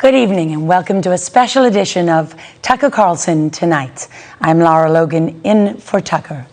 Good evening and welcome to a special edition of Tucker Carlson Tonight. I'm Lara Logan in for Tucker.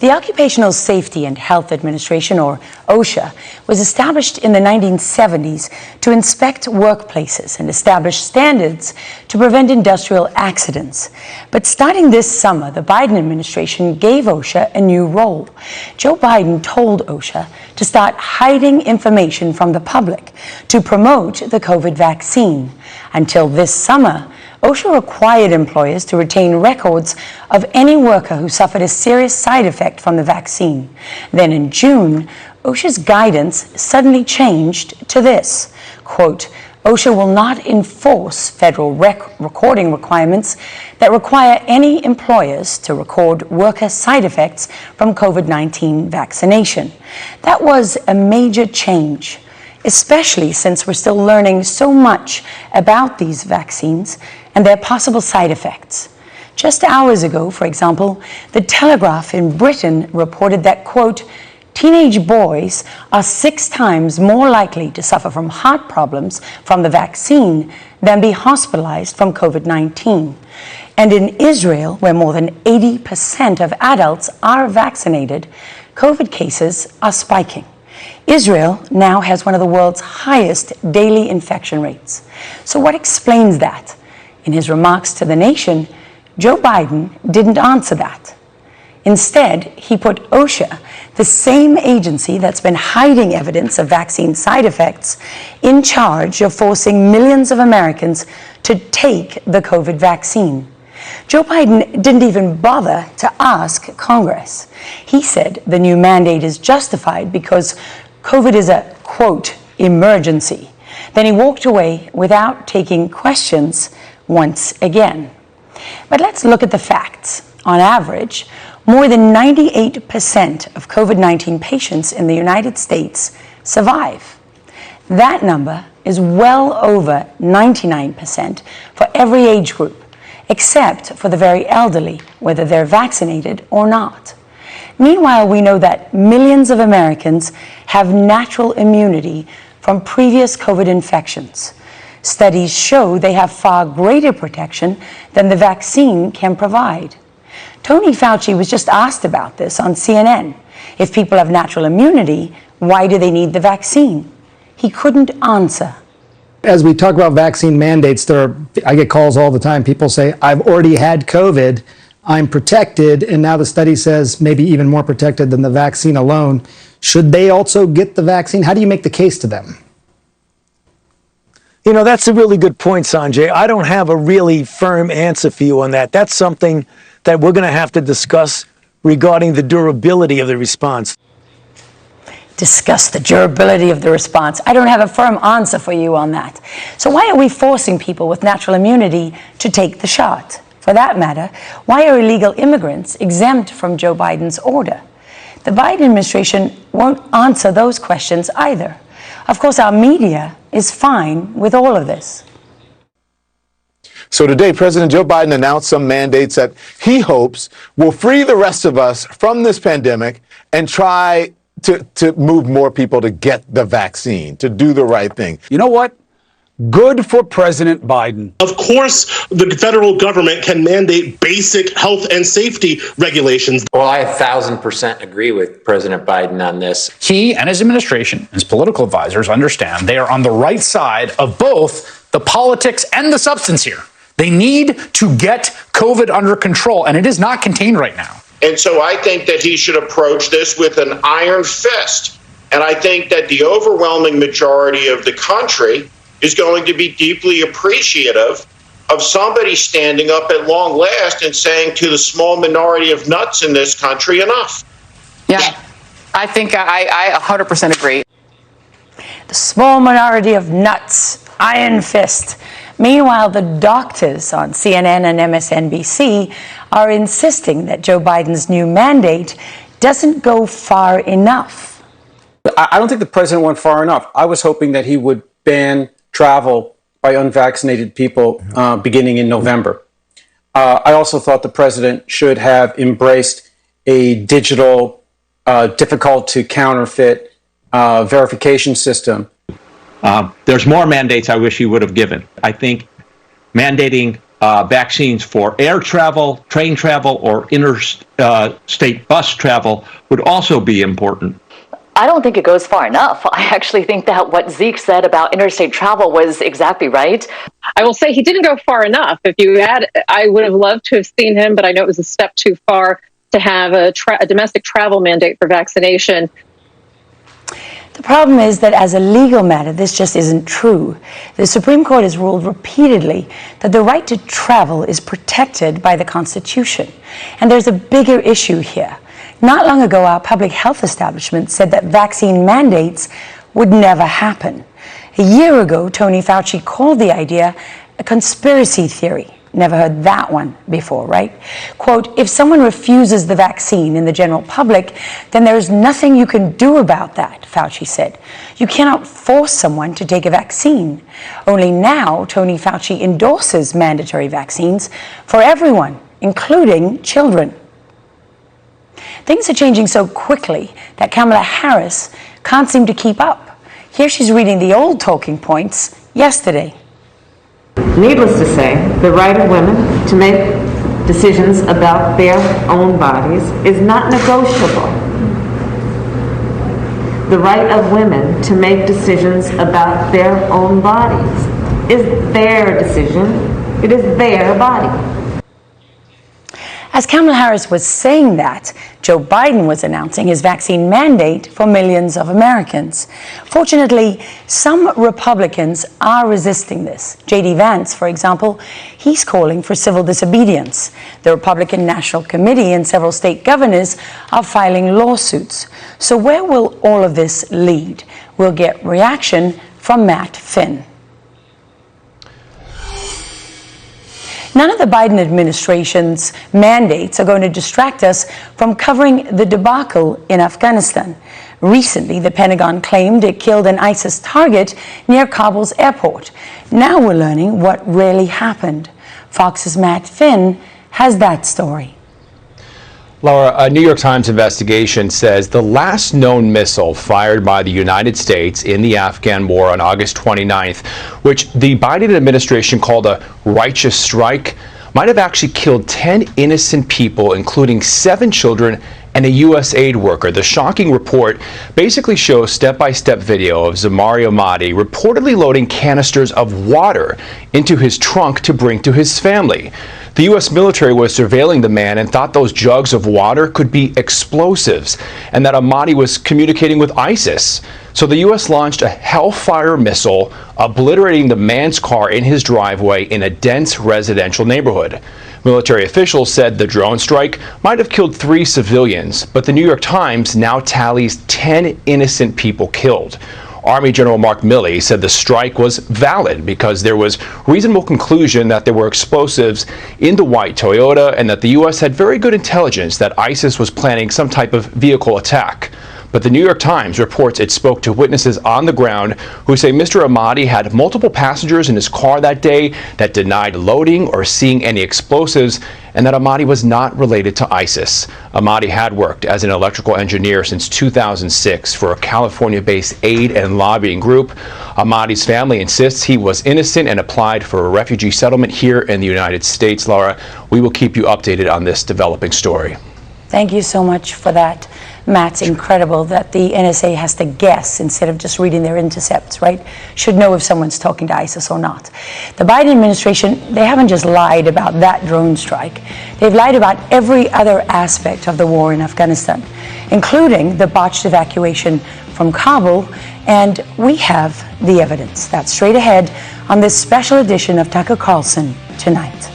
The Occupational Safety and Health Administration, or OSHA, was established in the 1970s to inspect workplaces and establish standards to prevent industrial accidents. But starting this summer, the Biden administration gave OSHA a new role. Joe Biden told OSHA to start hiding information from the public to promote the COVID vaccine. Until this summer, OSHA required employers to retain records of any worker who suffered a serious side effect from the vaccine. Then in June, OSHA's guidance suddenly changed to this, quote, OSHA will not enforce federal recording requirements that require any employers to record worker side effects from COVID-19 vaccination. That was a major change, especially since we're still learning so much about these vaccines and their possible side effects. Just hours ago, for example, The Telegraph in Britain reported that, quote, teenage boys are 6 times more likely to suffer from heart problems from the vaccine than be hospitalized from COVID-19. And in Israel, where more than 80% of adults are vaccinated, COVID cases are spiking. Israel now has one of the world's highest daily infection rates. So what explains that? In his remarks to the nation, Joe Biden didn't answer that. Instead, he put OSHA, the same agency that's been hiding evidence of vaccine side effects, in charge of forcing millions of Americans to take the COVID vaccine. Joe Biden didn't even bother to ask Congress. He said the new mandate is justified because COVID is a, quote, emergency. Then he walked away without taking questions once again. But let's look at the facts. On average, more than 98% of COVID-19 patients in the United States survive. That number is well over 99% for every age group, except for the very elderly, whether they're vaccinated or not. Meanwhile, we know that millions of Americans have natural immunity from previous COVID infections. Studies show they have far greater protection than the vaccine can provide. Tony Fauci was just asked about this on CNN. If people have natural immunity, why do they need the vaccine? He couldn't answer. As we talk about vaccine mandates, I get calls all the time. People say, I've already had COVID, I'm protected, and now the study says maybe even more protected than the vaccine alone. Should they also get the vaccine? How do you make the case to them? You know, that's a really good point, Sanjay. I don't have a really firm answer for you on that. That's something that we're going to have to discuss regarding the durability of the response. Discuss the durability of the response. I don't have a firm answer for you on that. So why are we forcing people with natural immunity to take the shot? For that matter, why are illegal immigrants exempt from Joe Biden's order? The Biden administration won't answer those questions either. Of course, our media is fine with all of this. So today, President Joe Biden announced some mandates that he hopes will free the rest of us from this pandemic and try to move more people to get the vaccine, to do the right thing. You know what? Good for President Biden. Of course, the federal government can mandate basic health and safety regulations. Well, I 1,000% agree with President Biden on this. He and his administration, his political advisors, understand they are on the right side of both the politics and the substance here. They need to get COVID under control, and it is not contained right now. And so I think that he should approach this with an iron fist. And I think that the overwhelming majority of the country is going to be deeply appreciative of somebody standing up at long last and saying to the small minority of nuts in this country, enough. Yeah, I think I 100% agree. The small minority of nuts, iron fist. Meanwhile, the doctors on CNN and MSNBC are insisting that Joe Biden's new mandate doesn't go far enough. I don't think the president went far enough. I was hoping that he would ban travel by unvaccinated people beginning in November. I also thought the president should have embraced a digital, difficult to counterfeit verification system There's more mandates I wish he would have given. I think mandating vaccines for air travel, train travel, or interstate bus travel would also be important. I don't think it goes far enough. I actually think that what Zeke said about interstate travel was exactly right. I will say he didn't go far enough. If you had, I would have loved to have seen him, but I know it was a step too far to have a domestic travel mandate for vaccination. The problem is that as a legal matter, this just isn't true. The Supreme Court has ruled repeatedly that the right to travel is protected by the Constitution. And there's a bigger issue here. Not long ago, our public health establishment said that vaccine mandates would never happen. A year ago, Tony Fauci called the idea a conspiracy theory. Never heard that one before, right? Quote, if someone refuses the vaccine in the general public, then there's nothing you can do about that, Fauci said. You cannot force someone to take a vaccine. Only now, Tony Fauci endorses mandatory vaccines for everyone, including children. Things are changing so quickly that Kamala Harris can't seem to keep up. Here she's reading the old talking points yesterday. Needless to say, the right of women to make decisions about their own bodies is not negotiable. The right of women to make decisions about their own bodies is their decision. It is their body. As Kamala Harris was saying that, Joe Biden was announcing his vaccine mandate for millions of Americans. Fortunately, some Republicans are resisting this. J.D. Vance, for example, he's calling for civil disobedience. The Republican National Committee and several state governors are filing lawsuits. So where will all of this lead? We'll get reaction from Matt Finn. None of the Biden administration's mandates are going to distract us from covering the debacle in Afghanistan. Recently, the Pentagon claimed it killed an ISIS target near Kabul's airport. Now we're learning what really happened. Fox's Matt Finn has that story. Laura, a New York Times investigation says the last known missile fired by the United States in the Afghan war on August 29th, which the Biden administration called a righteous strike, might have actually killed 10 innocent people, including 7 children and a U.S. aid worker. The shocking report basically shows step-by-step video of Zamario Mahdi reportedly loading canisters of water into his trunk to bring to his family. The U.S. military was surveilling the man and thought those jugs of water could be explosives and that Ahmadi was communicating with ISIS. So the U.S. launched a Hellfire missile, obliterating the man's car in his driveway in a dense residential neighborhood. Military officials said the drone strike might have killed 3 civilians, but the New York Times now tallies 10 innocent people killed. Army General Mark Milley said the strike was valid because there was reasonable conclusion that there were explosives in the white Toyota and that the U.S. had very good intelligence that ISIS was planning some type of vehicle attack. But the New York Times reports it spoke to witnesses on the ground who say Mr. Ahmadi had multiple passengers in his car that day that denied loading or seeing any explosives, and that Ahmadi was not related to ISIS. Ahmadi had worked as an electrical engineer since 2006 for a California-based aid and lobbying group. Ahmadi's family insists he was innocent and applied for a refugee settlement here in the United States. Laura, we will keep you updated on this developing story. Thank you so much for that, Matt. It's incredible that the NSA has to guess instead of just reading their intercepts, right? Should know if someone's talking to ISIS or not. The Biden administration, they haven't just lied about that drone strike. They've lied about every other aspect of the war in Afghanistan, including the botched evacuation from Kabul, and we have the evidence. That's straight ahead on this special edition of Tucker Carlson tonight.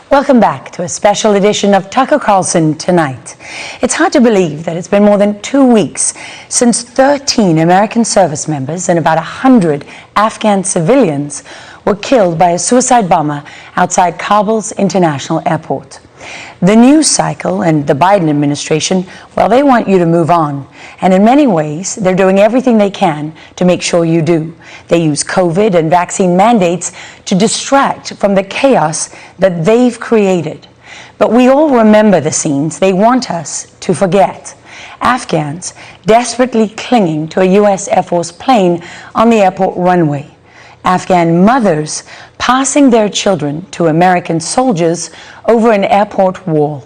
Welcome back to a special edition of Tucker Carlson tonight. It's hard to believe that it's been more than 2 weeks since 13 American service members and about 100 Afghan civilians were killed by a suicide bomber outside Kabul's international airport. The news cycle and the Biden administration, well, they want you to move on. And in many ways, they're doing everything they can to make sure you do. They use COVID and vaccine mandates to distract from the chaos that they've created. But we all remember the scenes they want us to forget. Afghans desperately clinging to a U.S. Air Force plane on the airport runway. Afghan mothers passing their children to American soldiers over an airport wall.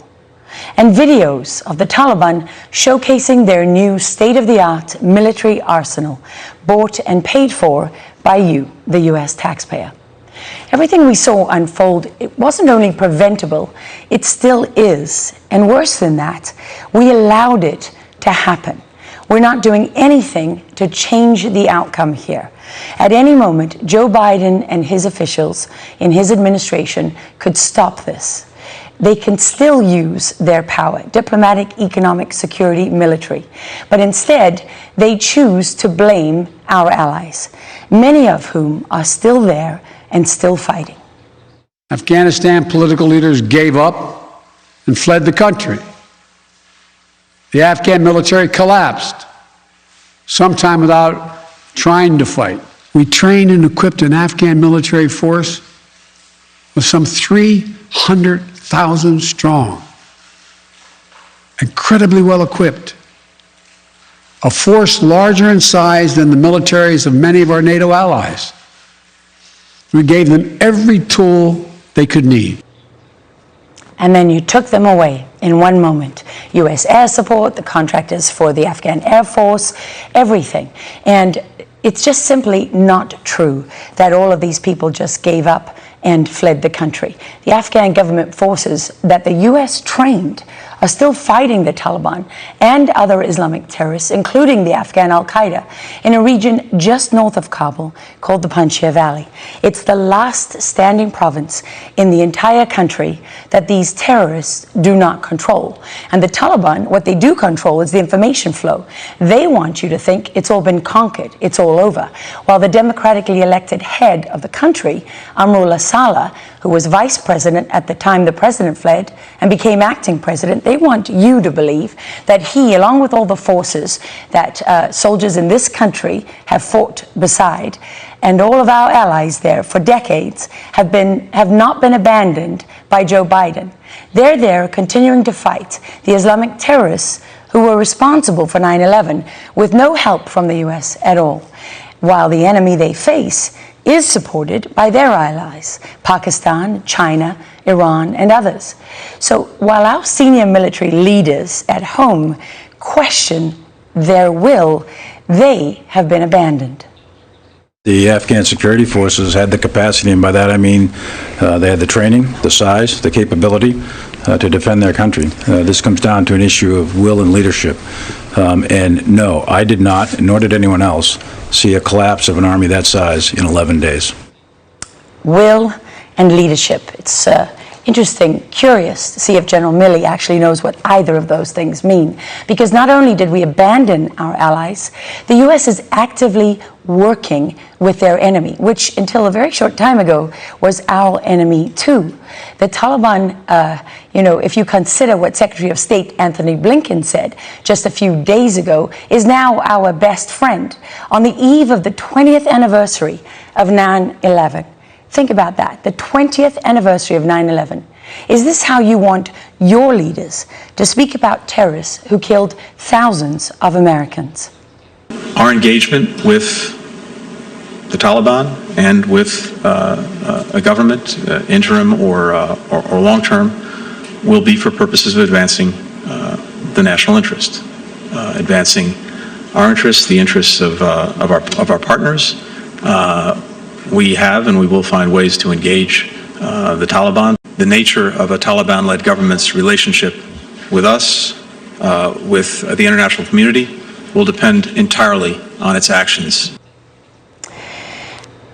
And videos of the Taliban showcasing their new state-of-the-art military arsenal, bought and paid for by you, the U.S. taxpayer. Everything we saw unfold, it wasn't only preventable, it still is. And worse than that, we allowed it to happen. We're not doing anything to change the outcome here. At any moment, Joe Biden and his officials in his administration could stop this. They can still use their power, diplomatic, economic, security, military. But instead, they choose to blame our allies, many of whom are still there and still fighting. Afghanistan political leaders gave up and fled the country. The Afghan military collapsed, sometime without trying to fight. We trained and equipped an Afghan military force with some 300,000 strong, incredibly well equipped, a force larger in size than the militaries of many of our NATO allies. We gave them every tool they could need. And then you took them away in one moment. U.S. air support, the contractors for the Afghan Air Force, everything. And it's just simply not true that all of these people just gave up and fled the country. The Afghan government forces that the U.S. trained are still fighting the Taliban and other Islamic terrorists, including the Afghan al-Qaeda, in a region just north of Kabul called the Panjshir Valley. It's the last standing province in the entire country that these terrorists do not control. And the Taliban, what they do control is the information flow. They want you to think it's all been conquered, it's all over. While the democratically elected head of the country, Amrullah Saleh, who was vice president at the time the president fled and became acting president, they want you to believe that he, along with all the forces that soldiers in this country have fought beside, and all of our allies there for decades, have not been abandoned by Joe Biden. They're there continuing to fight the Islamic terrorists who were responsible for 9/11 with no help from the U.S. at all, while the enemy they face is supported by their allies, Pakistan, China, Iran, and others. So while our senior military leaders at home question their will, they have been abandoned. The Afghan security forces had the capacity, and by that I mean they had the training, the size, the capability to defend their country. This comes down to an issue of will and leadership. And no, I did not, nor did anyone else, see a collapse of an army that size in 11 days. Will and leadership. It's interesting, curious to see if General Milley actually knows what either of those things mean. Because not only did we abandon our allies, the U.S. is actively working with their enemy, which until a very short time ago was our enemy too. The Taliban, if you consider what Secretary of State Anthony Blinken said just a few days ago, is now our best friend on the eve of the 20th anniversary of 9/11. Think about that, the 20th anniversary of 9/11. Is this how you want your leaders to speak about terrorists who killed thousands of Americans? Our engagement with the Taliban and with a government, interim or long-term, will be for purposes of advancing the national interest, advancing our interests, the interests of our partners. We have and we will find ways to engage the Taliban. The nature of a Taliban-led government's relationship with us, with the international community, will depend entirely on its actions.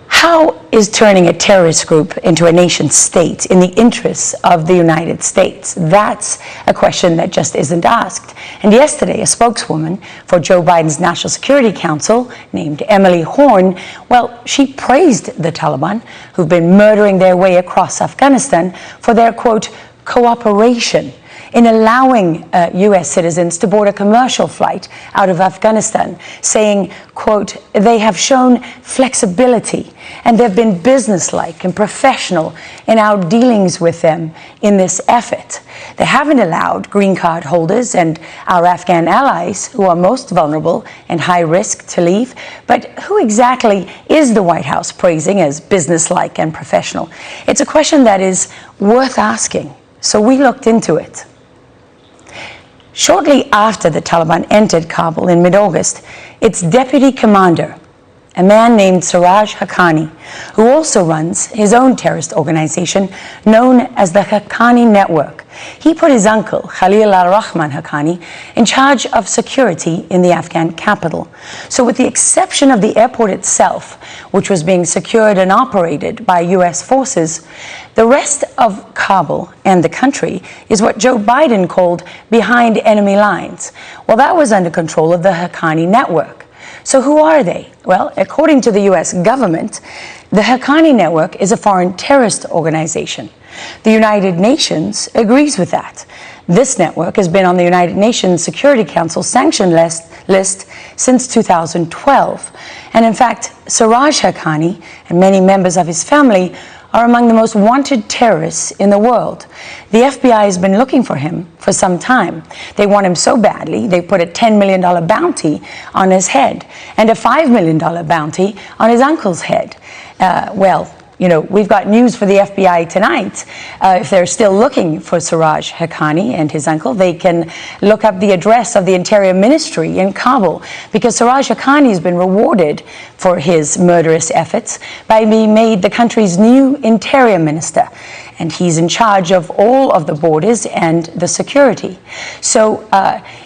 How is turning a terrorist group into a nation state in the interests of the United States? That's a question that just isn't asked. And yesterday, a spokeswoman for Joe Biden's National Security Council, named Emily Horn, well, she praised the Taliban, who've been murdering their way across Afghanistan, for their, quote, cooperation in allowing U.S. citizens to board a commercial flight out of Afghanistan, saying, quote, they have shown flexibility and they've been businesslike and professional in our dealings with them in this effort. They haven't allowed green card holders and our Afghan allies, who are most vulnerable and high risk, to leave. But who exactly is the White House praising as businesslike and professional? It's a question that is worth asking. So we looked into it. Shortly after the Taliban entered Kabul in mid-August, its deputy commander, a man named Siraj Haqqani, who also runs his own terrorist organization known as the Haqqani Network, he put his uncle, Khalil al-Rahman Haqqani, in charge of security in the Afghan capital. So with the exception of the airport itself, which was being secured and operated by U.S. forces, the rest of Kabul and the country is what Joe Biden called behind enemy lines. Well, that was under control of the Haqqani Network. So who are they? Well, according to the U.S. government, the Haqqani Network is a foreign terrorist organization. The United Nations agrees with that. This network has been on the United Nations Security Council sanction list since 2012. And in fact, Siraj Haqqani and many members of his family are among the most wanted terrorists in the world. The FBI has been looking for him for some time. They want him so badly, they put a $10 million bounty on his head and a $5 million bounty on his uncle's head. Well, you know, we've got news for the FBI tonight. If they're still looking for Siraj Haqqani and his uncle, they can look up the address of the Interior Ministry in Kabul, because Siraj Haqqani has been rewarded for his murderous efforts by being made the country's new Interior Minister. And he's in charge of all of the borders and the security. So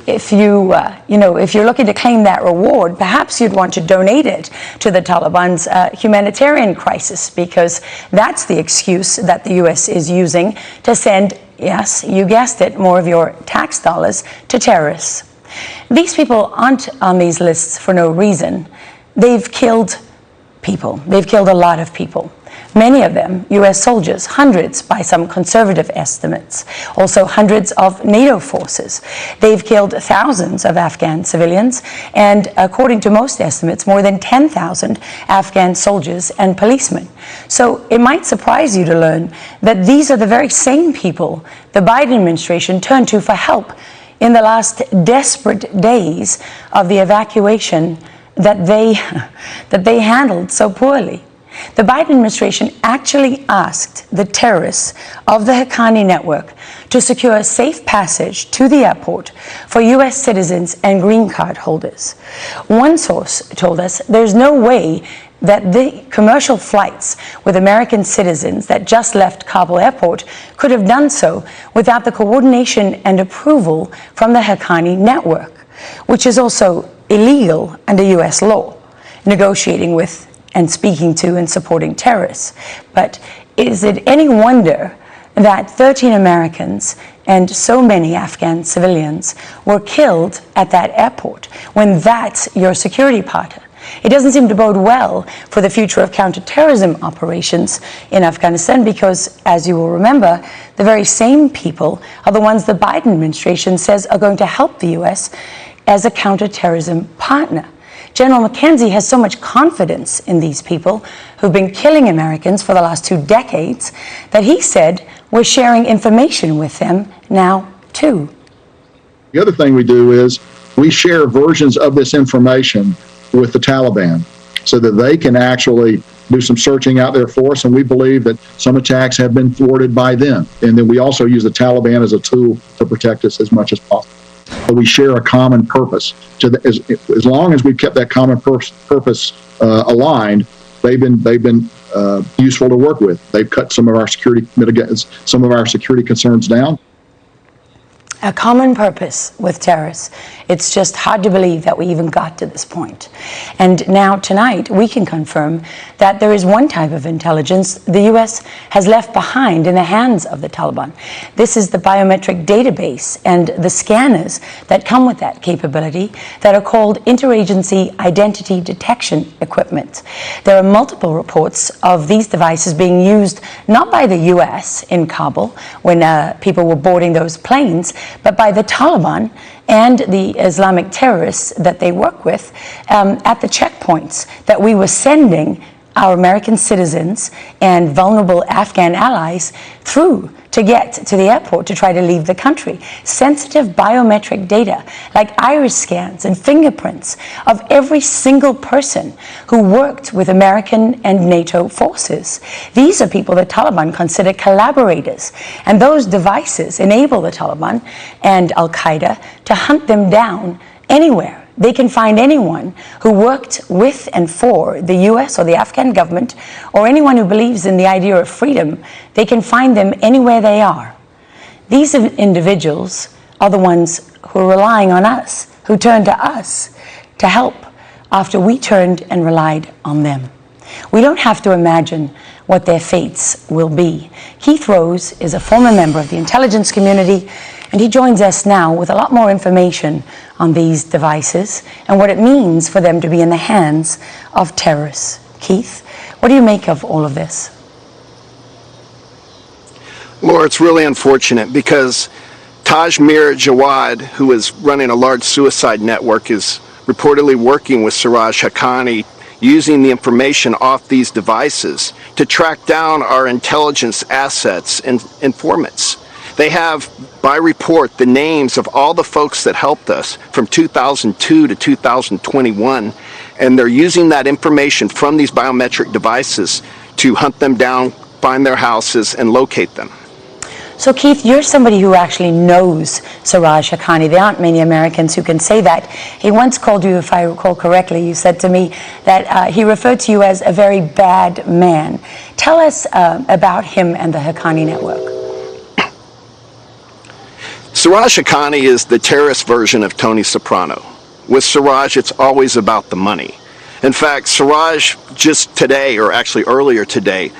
if you're looking to claim that reward, perhaps you'd want to donate it to the Taliban's humanitarian crisis, because that's the excuse that the U.S. is using to send, yes, you guessed it, more of your tax dollars to terrorists. These people aren't on these lists for no reason. They've killed people. They've killed a lot of people. Many of them U.S. soldiers, hundreds by some conservative estimates, also hundreds of NATO forces. They've killed thousands of Afghan civilians, and according to most estimates, more than 10,000 Afghan soldiers and policemen. So it might surprise you to learn that these are the very same people the Biden administration turned to for help in the last desperate days of the evacuation that they handled so poorly. The Biden administration actually asked the terrorists of the Haqqani Network to secure safe passage to the airport for U.S. citizens and green card holders. One source told us there's no way that the commercial flights with American citizens that just left Kabul airport could have done so without the coordination and approval from the Haqqani Network, which is also illegal under U.S. law, negotiating with and speaking to and supporting terrorists. But is it any wonder that 13 Americans and so many Afghan civilians were killed at that airport when that's your security partner? It doesn't seem to bode well for the future of counterterrorism operations in Afghanistan, because, as you will remember, the very same people are the ones the Biden administration says are going to help the U.S. as a counterterrorism partner. General McKenzie has so much confidence in these people who've been killing Americans for the last 2 decades that he said we're sharing information with them now, too. The other thing we do is we share versions of this information with the Taliban so that they can actually do some searching out there for us, and we believe that some attacks have been thwarted by them. And then we also use the Taliban as a tool to protect us as much as possible. We share a common purpose. As long as we've kept that common purpose aligned, they've been useful to work with. They've cut some of our security concerns down. a common purpose with terrorists. It's just hard to believe that we even got to this point. And now tonight we can confirm that there is one type of intelligence the U.S. has left behind in the hands of the Taliban. This is the biometric database and the scanners that come with that capability that are called interagency identity detection equipment. There are multiple reports of these devices being used not by the U.S. in Kabul when people were boarding those planes, but by the Taliban and the Islamic terrorists that they work with at the checkpoints that we were sending our American citizens and vulnerable Afghan allies through to get to the airport to try to leave the country. Sensitive biometric data like iris scans and fingerprints of every single person who worked with American and NATO forces. These are people the Taliban consider collaborators, and those devices enable the Taliban and Al-Qaeda to hunt them down anywhere. They can find anyone who worked with and for the U.S. or the Afghan government, or anyone who believes in the idea of freedom. They can find them anywhere they are. These individuals are the ones who are relying on us, who turned to us to help after we turned and relied on them. We don't have to imagine what their fates will be. Keith Rose is a former member of the intelligence community, and he joins us now with a lot more information on these devices and what it means for them to be in the hands of terrorists. Keith, what do you make of all of this? Laura, it's really unfortunate because Tajmir Jawad, who is running a large suicide network, is reportedly working with Siraj Haqqani, using the information off these devices to track down our intelligence assets and informants. They have, by report, the names of all the folks that helped us from 2002 to 2021, and they're using that information from these biometric devices to hunt them down, find their houses, and locate them. So Keith, you're somebody who actually knows Siraj Haqqani. There aren't many Americans who can say that. He once called you, if I recall correctly, you said to me that he referred to you as a very bad man. Tell us about him and the Haqqani network. Siraj Haqqani is the terrorist version of Tony Soprano. With Siraj, it's always about the money. In fact, Siraj just today, or actually earlier today,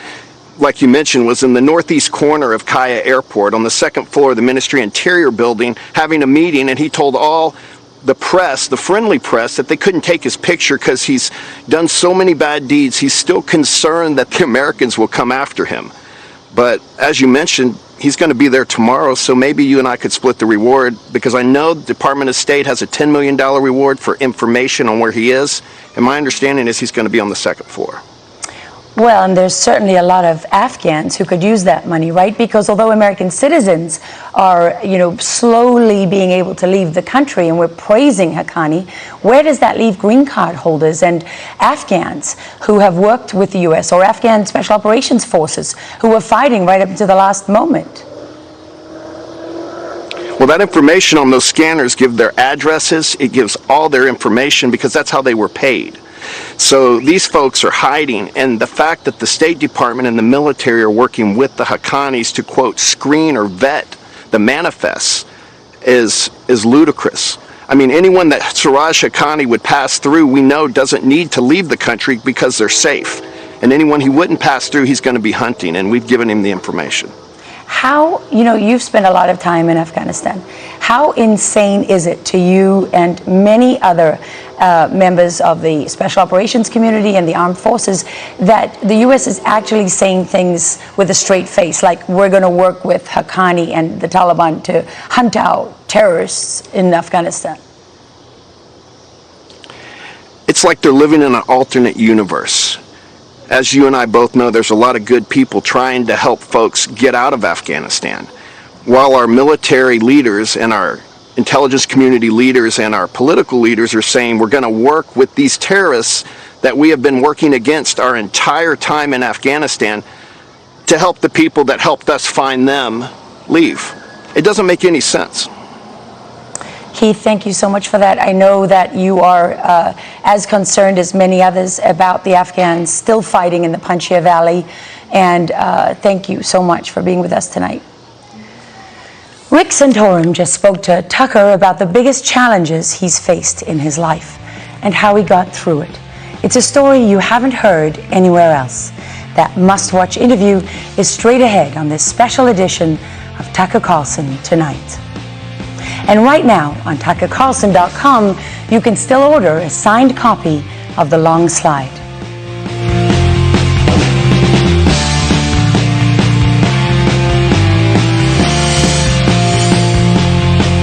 like you mentioned, was in the northeast corner of Kaya Airport on the second floor of the Ministry Interior building having a meeting, and he told all the press, the friendly press, that they couldn't take his picture because he's done so many bad deeds. He's still concerned that the Americans will come after him. But as you mentioned, he's going to be there tomorrow, so maybe you and I could split the reward, because I know the Department of State has a $10 million reward for information on where he is, and my understanding is he's going to be on the second floor. Well, and there's certainly a lot of Afghans who could use that money, right? Because although American citizens are, slowly being able to leave the country, and we're praising Haqqani, where does that leave green card holders and Afghans who have worked with the U.S. or Afghan Special Operations Forces who were fighting right up to the last moment? Well, that information on those scanners give their addresses. It gives all their information because that's how they were paid. So these folks are hiding, and the fact that the State Department and the military are working with the Haqqanis to, quote, screen or vet the manifests is ludicrous. I mean, anyone that Siraj Haqqani would pass through, we know doesn't need to leave the country because they're safe. And anyone he wouldn't pass through, he's going to be hunting, and we've given him the information. How, you've spent a lot of time in Afghanistan. How insane is it to you and many other members of the Special Operations community and the armed forces that the U.S. is actually saying things with a straight face, like we're going to work with Haqqani and the Taliban to hunt out terrorists in Afghanistan? It's like they're living in an alternate universe. As you and I both know, there's a lot of good people trying to help folks get out of Afghanistan, while our military leaders and our intelligence community leaders and our political leaders are saying we're going to work with these terrorists that we have been working against our entire time in Afghanistan to help the people that helped us find them leave. It doesn't make any sense. Keith, thank you so much for that. I know that you are as concerned as many others about the Afghans still fighting in the Panjshir Valley, and thank you so much for being with us tonight. Rick Santorum just spoke to Tucker about the biggest challenges he's faced in his life and how he got through it. It's a story you haven't heard anywhere else. That must-watch interview is straight ahead on this special edition of Tucker Carlson Tonight. And right now on TuckerCarlson.com, you can still order a signed copy of The Long Slide.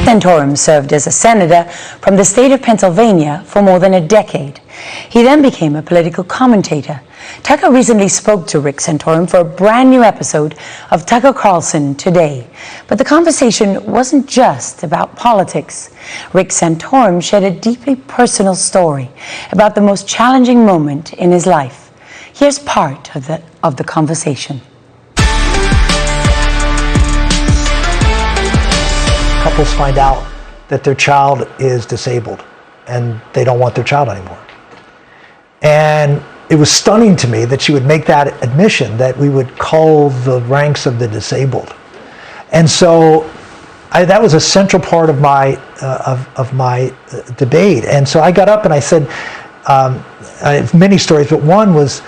Santorum served as a senator from the state of Pennsylvania for more than a decade. He then became a political commentator. Tucker recently spoke to Rick Santorum for a brand new episode of Tucker Carlson Today. But the conversation wasn't just about politics. Rick Santorum shared a deeply personal story about the most challenging moment in his life. Here's part of the conversation. Couples find out that their child is disabled and they don't want their child anymore. And it was stunning to me that she would make that admission, that we would cull the ranks of the disabled. And so that was a central part of my debate. And so I got up and I said, I have many stories, but one was,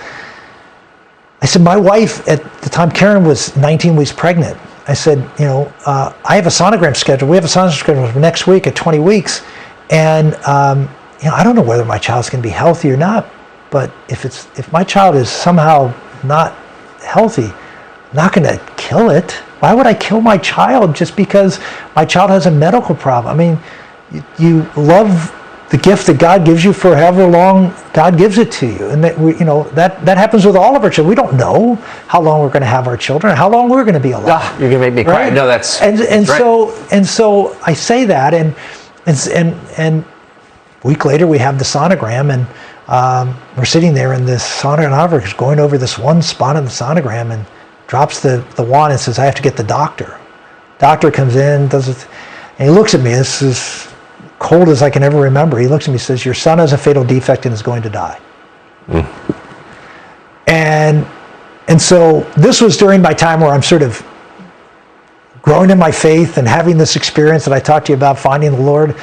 I said, my wife at the time, Karen, was 19 weeks pregnant. I said, I have a sonogram schedule. We have a sonogram schedule for next week at 20 weeks. And, I don't know whether my child's going to be healthy or not. But if my child is somehow not healthy, I'm not going to kill it. Why would I kill my child just because my child has a medical problem? I mean, you love the gift that God gives you for however long God gives it to you. And that happens with all of our children. We don't know how long we're going to have our children, how long we're going to be alive. You're going to make me cry. Right? No, that's and right. so I say that, and a week later we have the sonogram, and we're sitting there, and this sonographer is going over this one spot on the sonogram and drops the wand and says, I have to get the doctor. Doctor comes in, does it, and he looks at me. This is cold as I can ever remember. He looks at me and says, your son has a fatal defect and is going to die. And so this was during my time where I'm sort of growing in my faith and having this experience that I talked to you about, finding the Lord,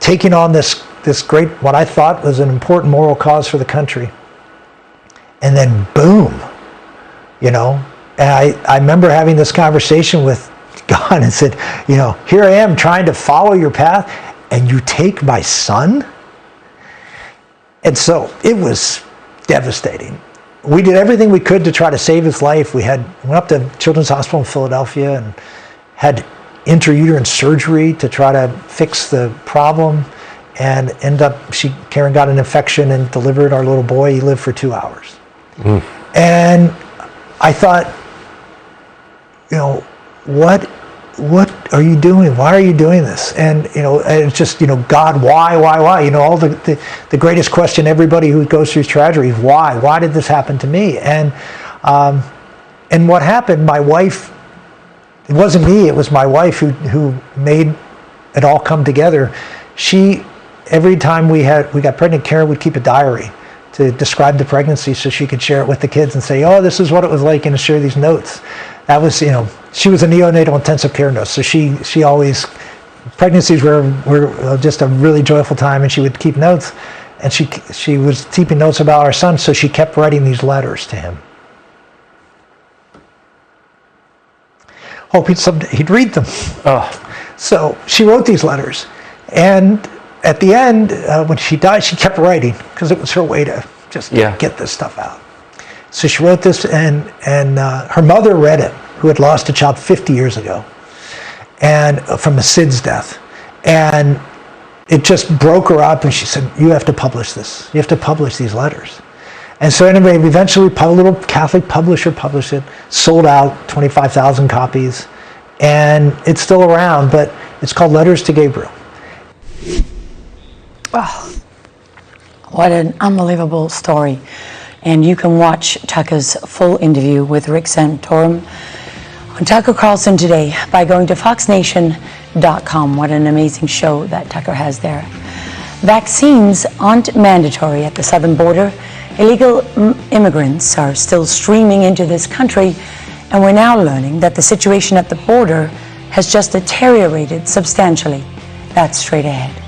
taking on this great, what I thought was an important moral cause for the country. And then boom, and I remember having this conversation with God and said, here I am trying to follow your path, and you take my son? And so it was devastating. We did everything we could to try to save his life. We went up to Children's Hospital in Philadelphia and had intrauterine surgery to try to fix the problem. And Karen got an infection and delivered our little boy. He lived for 2 hours. And I thought, what are you doing? Why are you doing this? And it's just, God, why? All the greatest question everybody who goes through tragedy is why? Why did this happen to me? And what happened, my wife, it wasn't me, it was my wife who made it all come together. Every time we got pregnant, Karen would keep a diary to describe the pregnancy so she could share it with the kids and say, oh, this is what it was like, and to share these notes. That was, she was a neonatal intensive care nurse, so she always, pregnancies were just a really joyful time, and she would keep notes, and she was keeping notes about our son, so she kept writing these letters to him. Hoping someday he'd read them. So she wrote these letters, and at the end, when she died, she kept writing because it was her way to just get this stuff out. So she wrote this, and her mother read it, who had lost a child 50 years ago, and from a SIDS death, and it just broke her up. And she said, "You have to publish this. You have to publish these letters." And so anyway, eventually, a little Catholic publisher published it, sold out 25,000 copies, and it's still around. But it's called Letters to Gabriel. Oh, what an unbelievable story. And you can watch Tucker's full interview with Rick Santorum on Tucker Carlson Today by going to foxnation.com. What an amazing show that Tucker has there. Vaccines aren't mandatory at the southern border. Illegal immigrants are still streaming into this country, and we're now learning that the situation at the border has just deteriorated substantially. That's straight ahead.